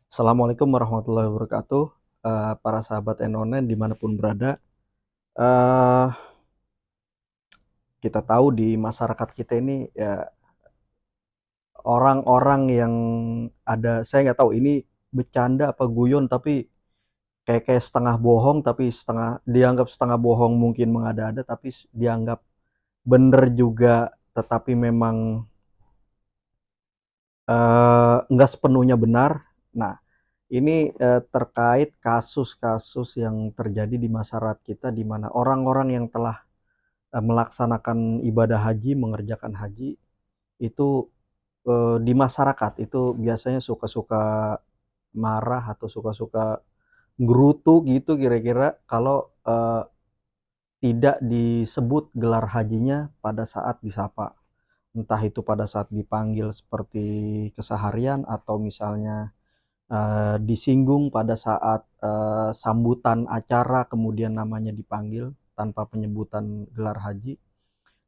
Assalamualaikum warahmatullahi wabarakatuh, para sahabat N-Online dimanapun berada. Eh, kita tahu di masyarakat kita ini ya orang-orang yang saya nggak tahu ini bercanda apa guyon, tapi kayak setengah bohong, tapi dianggap setengah bohong, mungkin mengada-ada, tapi dianggap bener juga, tetapi memang nggak sepenuhnya benar. Nah, ini terkait kasus-kasus yang terjadi di masyarakat kita, di mana orang-orang yang telah melaksanakan ibadah haji, mengerjakan haji, itu di masyarakat itu biasanya suka-suka marah atau suka-suka gerutu gitu kira-kira kalau tidak disebut gelar hajinya pada saat disapa. Entah itu pada saat dipanggil seperti keseharian, atau misalnya disinggung pada saat sambutan acara kemudian namanya dipanggil tanpa penyebutan gelar haji.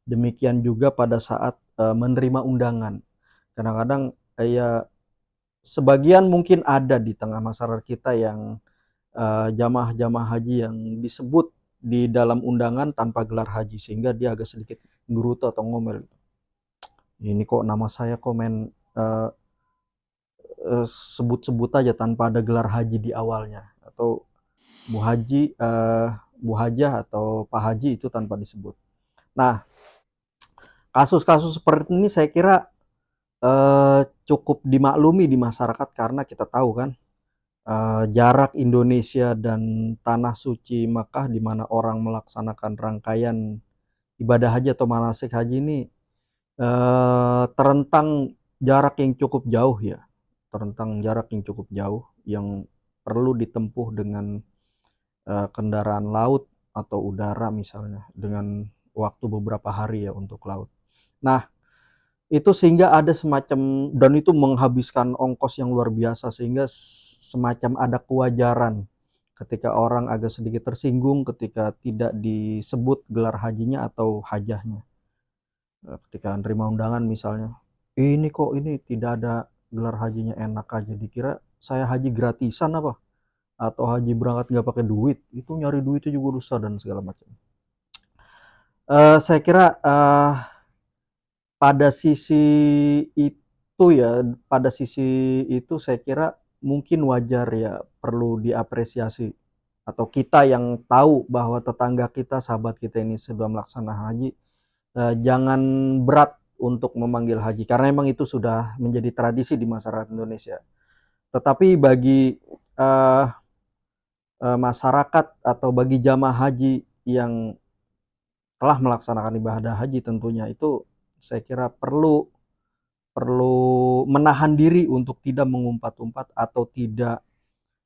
Demikian juga pada saat menerima undangan. Kadang-kadang ya sebagian mungkin ada di tengah masyarakat kita yang jamaah-jamaah haji yang disebut di dalam undangan tanpa gelar haji, sehingga dia agak sedikit gerutu atau ngomel. Ini kok nama saya komen eh, sebut-sebut aja tanpa ada gelar haji di awalnya, atau Bu Haji, Bu Hajah atau Pak Haji itu tanpa disebut. Nah, kasus-kasus seperti ini saya kira cukup dimaklumi di masyarakat, karena kita tahu kan jarak Indonesia dan tanah suci Makkah, di mana orang melaksanakan rangkaian ibadah haji atau manasik haji ini terentang jarak yang cukup jauh ya, terentang jarak yang cukup jauh yang perlu ditempuh dengan kendaraan laut atau udara misalnya, dengan waktu beberapa hari ya untuk laut. Nah, itu sehingga ada semacam, dan itu menghabiskan ongkos yang luar biasa, sehingga semacam ada kewajaran ketika orang agak sedikit tersinggung ketika tidak disebut gelar hajinya atau hajahnya. Ketika nerima undangan misalnya, ini kok ini tidak ada gelar hajinya, enak aja, dikira saya haji gratisan apa, atau haji berangkat nggak pakai duit, itu nyari duitnya juga susah dan segala macam. Saya kira pada sisi itu ya, pada sisi itu saya kira mungkin wajar ya, perlu diapresiasi, atau kita yang tahu bahwa tetangga kita, sahabat kita ini sudah melaksanakan haji, jangan berat untuk memanggil haji, karena memang itu sudah menjadi tradisi di masyarakat Indonesia. Tetapi bagi uh, masyarakat atau bagi jamaah haji yang telah melaksanakan ibadah haji, tentunya itu saya kira perlu perlu menahan diri untuk tidak mengumpat-umpat, atau tidak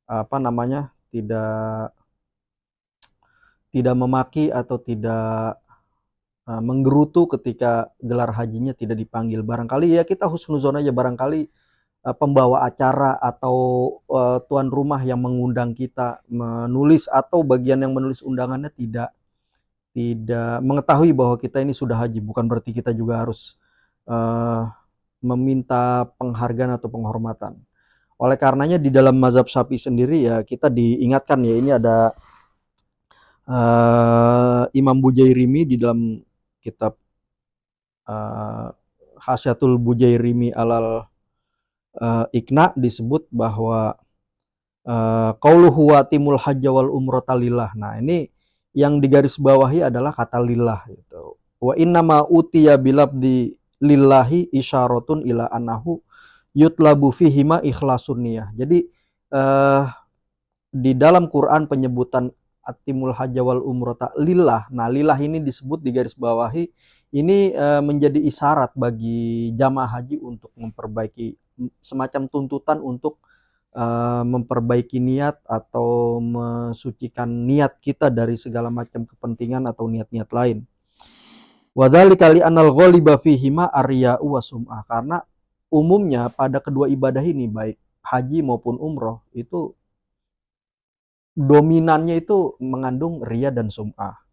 apa namanya, tidak tidak memaki atau tidak menggerutu ketika gelar hajinya tidak dipanggil. Barangkali ya kita husnuzon aja, barangkali pembawa acara atau tuan rumah yang mengundang kita menulis, atau bagian yang menulis undangannya tidak tidak mengetahui bahwa kita ini sudah haji. Bukan berarti kita juga harus uh, meminta penghargaan atau penghormatan. Oleh karenanya di dalam mazhab Syafi'i sendiri ya, kita diingatkan ya, ini ada Imam Bujairimi di dalam kitab uh, Hasyatul Bujairimi alal Iqna, disebut bahwa qauluhu wa timul hajja wal umrata lillah. Nah, ini yang digarisbawahi adalah kata lillah gitu. Wa innama utiya bilabdi lillahi isyaratun ila annahu yutlabu fihima ikhlasun niyah. Jadi di dalam Quran penyebutan atimul hajja wal umrata lillah. Nah, lillah ini disebut di garis bawahi, ini menjadi isyarat bagi jamaah haji untuk memperbaiki, semacam tuntutan untuk memperbaiki niat atau mensucikan niat kita dari segala macam kepentingan atau niat-niat lain. Wadzalika li anal ghaliba fihima arya'u wa sum'ah, karena umumnya pada kedua ibadah ini, baik haji maupun umroh, itu dominannya itu mengandung ria dan sum'ah.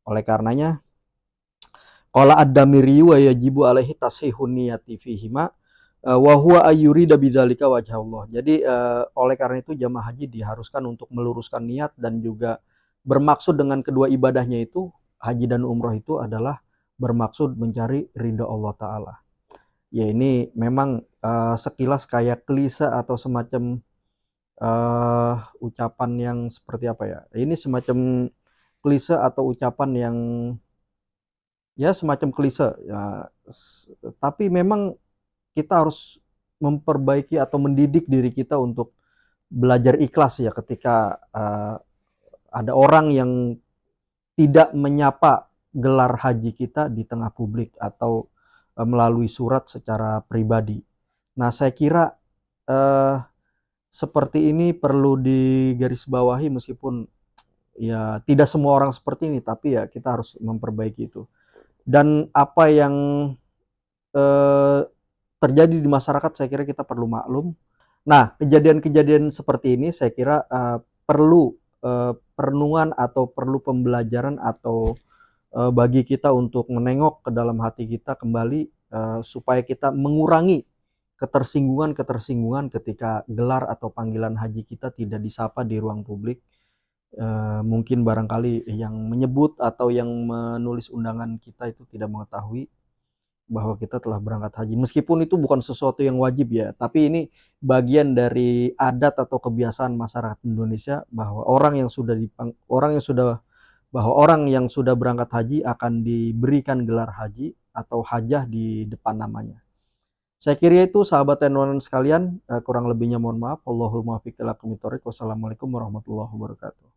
Oleh karenanya qala ad-Damiri wa yajibu alaihi tashihun niyati fihima Wa huwa ayyurida bidzalika wajhallah. Jadi oleh karena itu jamaah haji diharuskan untuk meluruskan niat dan juga bermaksud dengan kedua ibadahnya itu, haji dan umroh itu adalah bermaksud mencari ridha Allah Ta'ala. Ya ini memang sekilas kayak klise atau semacam ucapan yang seperti apa ya? Ini semacam klise atau ucapan yang ya semacam klise ya, tapi memang kita harus memperbaiki atau mendidik diri kita untuk belajar ikhlas ya ketika ada orang yang tidak menyapa gelar haji kita di tengah publik atau melalui surat secara pribadi. Nah, saya kira eh, seperti ini perlu digarisbawahi meskipun ya tidak semua orang seperti ini, tapi ya kita harus memperbaiki itu. Dan apa yang eh, terjadi di masyarakat saya kira kita perlu maklum. Nah, kejadian-kejadian seperti ini saya kira perlu perenungan atau perlu pembelajaran atau bagi kita untuk menengok ke dalam hati kita kembali supaya kita mengurangi ketersinggungan-ketersinggungan ketika gelar atau panggilan haji kita tidak disapa di ruang publik. Mungkin barangkali yang menyebut atau yang menulis undangan kita itu tidak mengetahui bahwa kita telah berangkat haji. Meskipun itu bukan sesuatu yang wajib ya, tapi ini bagian dari adat atau kebiasaan masyarakat Indonesia bahwa orang yang sudah berangkat haji akan diberikan gelar haji atau hajah di depan namanya. Saya kira itu sahabat dan sekalian, kurang lebihnya mohon maaf. Wallahul muwaffiq ila aqwamit thoriq. Wassalamualaikum warahmatullahi wabarakatuh.